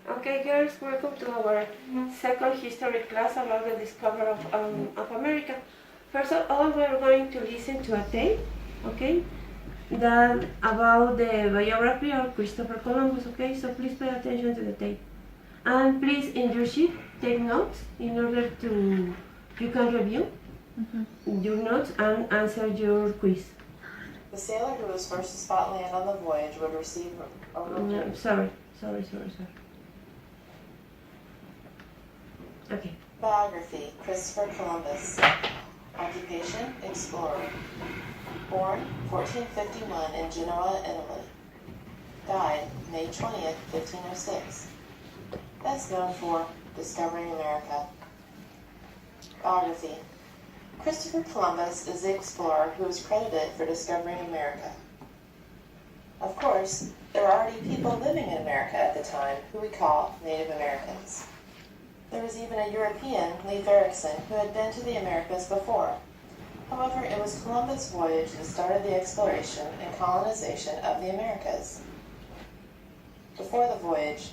Okay, girls, welcome to our second history class about the discovery of America. First of all, we're going to listen to a tape, okay, that about the biography of Christopher Columbus, okay, so please pay attention to the tape. And please, in your sheet, take notes in order to, you can review your notes and answer your quiz. The sailor who was first to spot land on the voyage would receive a reward. Sorry. Okay. Biography: Christopher Columbus. Occupation: explorer. Born 1451 in Genoa, Italy. Died May 20th, 1506. Best known for discovering America. Biography: Christopher Columbus is the explorer who is credited for discovering America. Of course, there were already people living in America at the time who we call Native Americans. There was even a European, Leif Erikson, who had been to the Americas before. However, it was Columbus' voyage that started the exploration and colonization of the Americas. Before the voyage,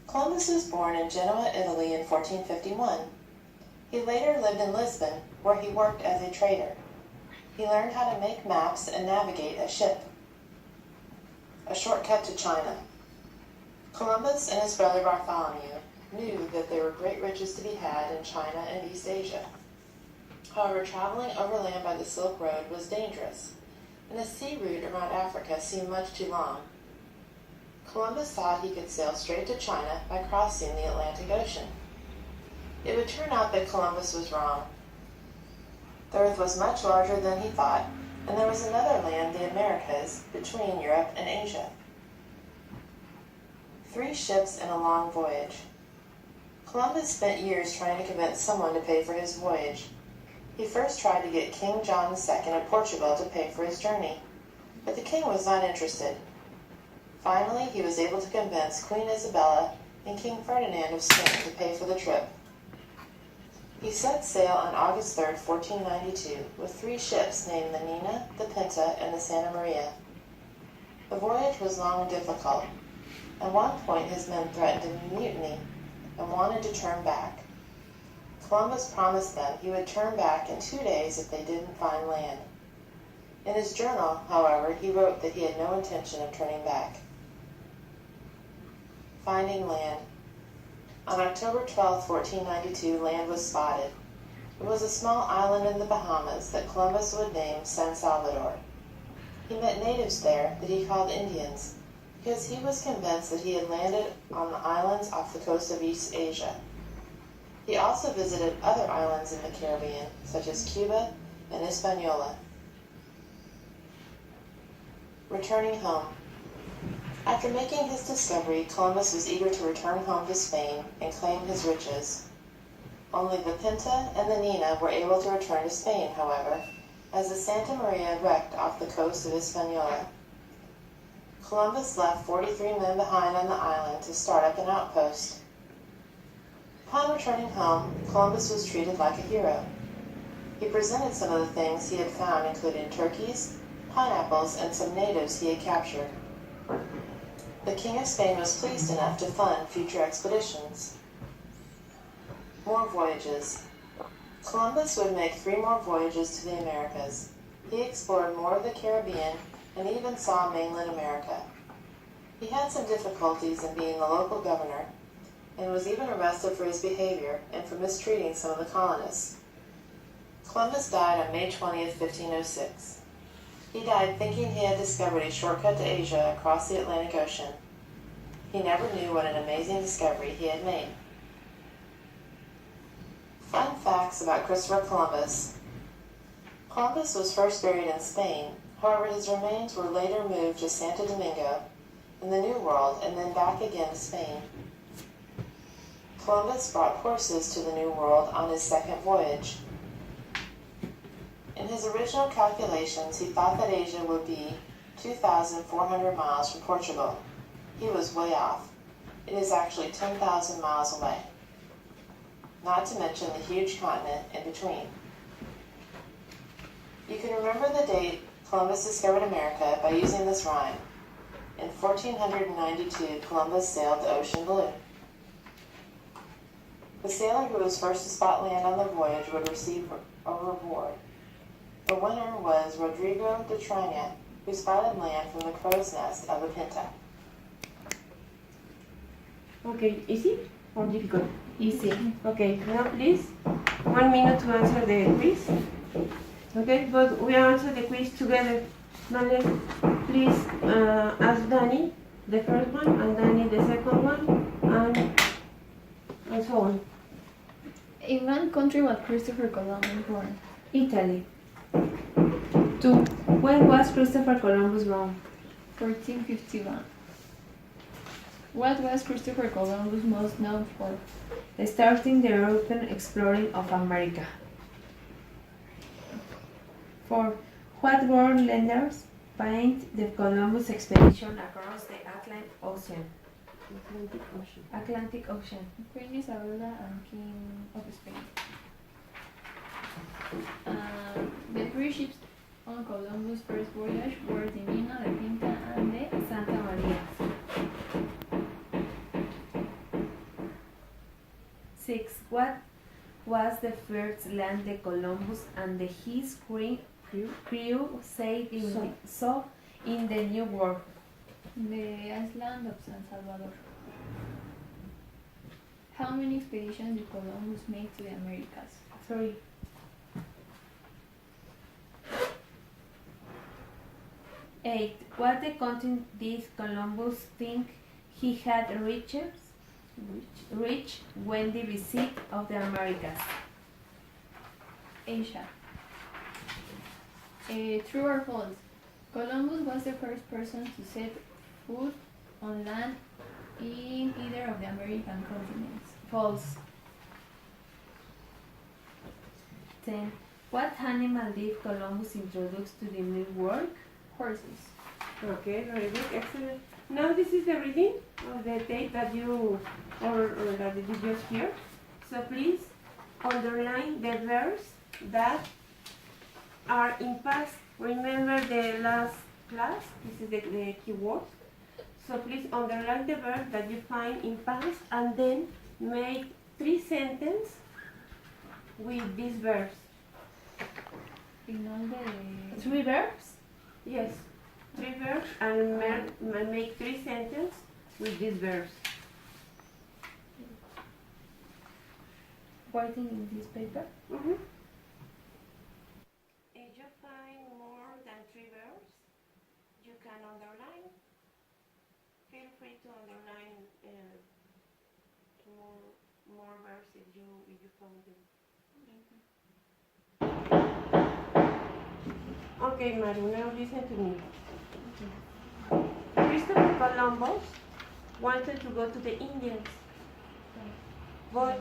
Columbus was born in Genoa, Italy in 1451. He later lived in Lisbon, where he worked as a trader. He learned how to make maps and navigate a ship. A shortcut to China. Columbus and his brother Bartholomew knew that there were great riches to be had in China and East Asia. However, traveling overland by the Silk Road was dangerous, and a sea route around Africa seemed much too long. Columbus thought he could sail straight to China by crossing the Atlantic Ocean. It would turn out that Columbus was wrong. The earth was much larger than he thought, and there was another land, the Americas, between Europe and Asia. 3 ships and a long voyage. Columbus spent years trying to convince someone to pay for his voyage. He first tried to get King John II of Portugal to pay for his journey, but the king was not interested. Finally, he was able to convince Queen Isabella and King Ferdinand of Spain to pay for the trip. He set sail on August 3, 1492, with 3 ships named the Nina, the Pinta, and the Santa Maria. The voyage was long and difficult. At one point, his men threatened a mutiny and wanted to turn back. Columbus promised them he would turn back in 2 days if they didn't find land. In his journal, however, he wrote that he had no intention of turning back. Finding land. On October 12, 1492, land was spotted. It was a small island in the Bahamas that Columbus would name San Salvador. He met natives there that he called Indians, because he was convinced that he had landed on the islands off the coast of East Asia. He also visited other islands in the Caribbean, such as Cuba and Hispaniola. Returning home. After making his discovery, Columbus was eager to return home to Spain and claim his riches. Only the Pinta and the Nina were able to return to Spain, however, as the Santa Maria wrecked off the coast of Hispaniola. Columbus left 43 men behind on the island to start up an outpost. Upon returning home, Columbus was treated like a hero. He presented some of the things he had found, including turkeys, pineapples, and some natives he had captured. The King of Spain was pleased enough to fund future expeditions. More voyages. Columbus would make 3 more voyages to the Americas. He explored more of the Caribbean and even saw mainland America. He had some difficulties in being the local governor and was even arrested for his behavior and for mistreating some of the colonists. Columbus died on May 20th, 1506. He died thinking he had discovered a shortcut to Asia across the Atlantic Ocean. He never knew what an amazing discovery he had made. Fun facts about Christopher Columbus. Columbus was first buried in Spain. However, his remains were later moved to Santo Domingo in the New World and then back again to Spain. Columbus brought horses to the New World on his second voyage. In his original calculations, he thought that Asia would be 2,400 miles from Portugal. He was way off. It is actually 10,000 miles away. Not to mention the huge continent in between. You can remember the date Columbus discovered America by using this rhyme. In 1492, Columbus sailed the ocean blue. The sailor who was first to spot land on the voyage would receive a reward. The winner was Rodrigo de Trina, who spotted land from the crow's nest of the Pinta. Okay, easy or difficult? Easy. Okay, now please, 1 minute to answer the quiz. Okay, but we answer the quiz together. Vale, please ask Danny the first one, and Danny the second one, and so on. In what country was Christopher Columbus born? Italy. 2. When was Christopher Columbus born? 1451. What was Christopher Columbus most known for? Starting the European exploring of America. 4. What world leaders paint the Columbus expedition across the Atlantic Ocean? Atlantic Ocean. Queen Isabella and King of Spain. The 3 ships on Columbus' first voyage were the Nina, the Pinta, and the Santa Maria. 6. What was the first land the Columbus and his crew saw in the New World? the island of San Salvador. How many expeditions did Columbus make to the Americas? 3. 8. What the continent did Columbus think he had reached when the visit of the Americas? Asia. True or false? Columbus was the first person to set foot on land in either of the American continents. False. 10. What animal did Columbus introduce to the New World? Horses. Okay, very good, excellent. Now this is the reading of the tape that you or that you just hear. So please underline the verbs that are in past. Remember the last class, this is the keyword. So please underline the verb that you find in past and then make 3 sentences with these verbs. In all the 3 verbs? Yes, 3 verbs and make 3 sentences with these verbs. writing in this paper. If you find more than 3 verbs, you can underline. Feel free to underline more verbs if you found them. Okay, Maru, now listen to me. Christopher Columbus wanted to go to the Indians, but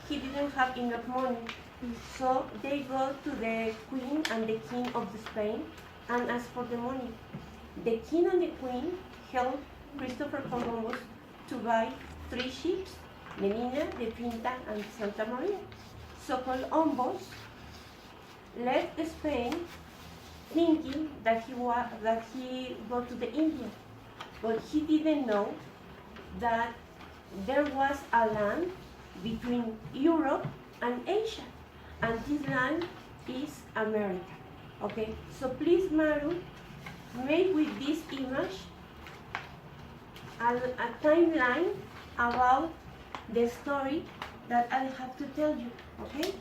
he didn't have enough money. So they go to the queen and the king of Spain and ask for the money. The king and the queen helped Christopher Columbus to buy 3 ships, the Nina, the Pinta, and Santa Maria. So Columbus left Spain thinking that he go to the India, but he didn't know that there was a land between Europe and Asia, and this land is America. Okay, so please, Maru, make with this image a timeline about the story that I have to tell you. Okay?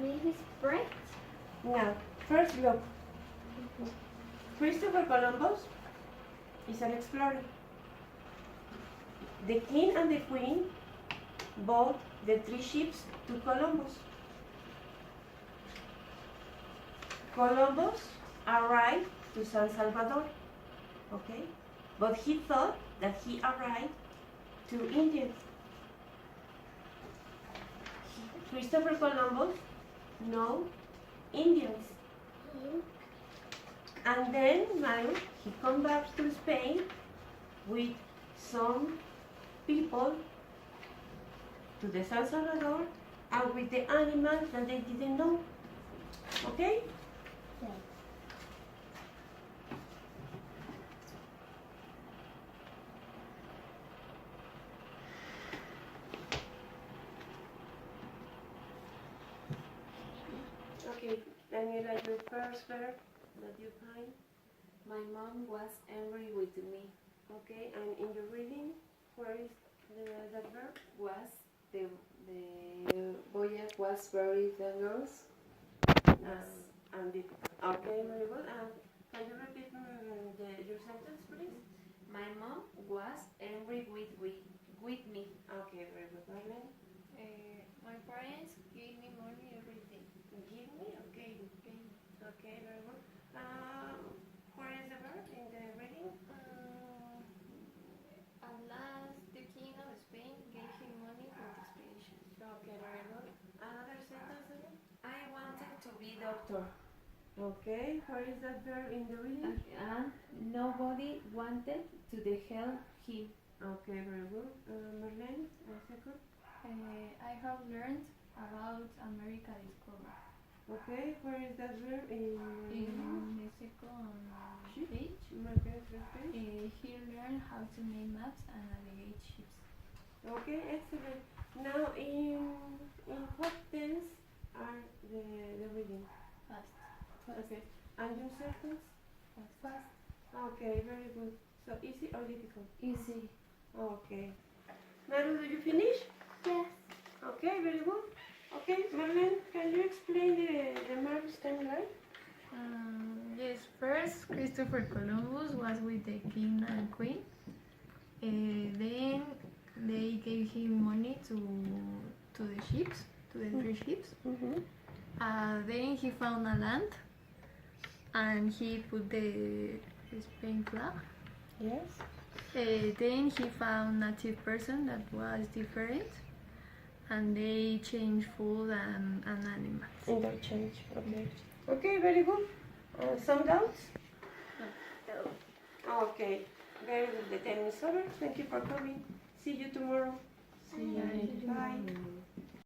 Maybe Sprite? Now, first look. Christopher Columbus is an explorer. The king and the queen bought the 3 ships to Columbus. Columbus arrived to San Salvador, okay? But he thought that he arrived to India. Christopher Columbus know Indians. And then, Maru, he come back to Spain with some people to the San Salvador and with the animals that they didn't know. Okay? Yeah. Camila, your first verb that you find. My mom was angry with me. Okay, and in your reading, where is that verb? Was the boy was very dangerous. And the, okay, very good. Can you repeat your sentence, please? My mom was angry with me. Okay, very good. Marlene? My parents gave me money every day. Give me? Okay. Okay, very good. Where is the verb in the reading? At last, the king of Spain gave him money for the expedition. Okay, very good. Another sentence again? I wanted to be doctor. Okay, where is that verb in the reading? And nobody wanted to help him. Okay, very good. Marlene, a second. I have learned about America discovery. Okay, where is that verb In the second Ship? page, Okay, first page. he learned how to make maps and navigate ships. Okay, excellent. Now, in what tense are the reading? Fast. Okay, and your sentence? Fast. Okay, very good. So easy or difficult? Easy. Okay. Maru, do you finish? Yes. Okay, very good. Okay, Marlene, can you explain the Mar's timeline? Yes, first Christopher Columbus was with the king and queen. Then they gave him money to the ships, to the three ships. Mm-hmm. Then he found a land and he put the Spain flag. Yes. Then he found native person that was different and they changed food and animals. Interchange. Okay. Okay, very good. Some doubts? No. Okay. Very good. The time is over. Thank you for coming. See you tomorrow. See you. Bye.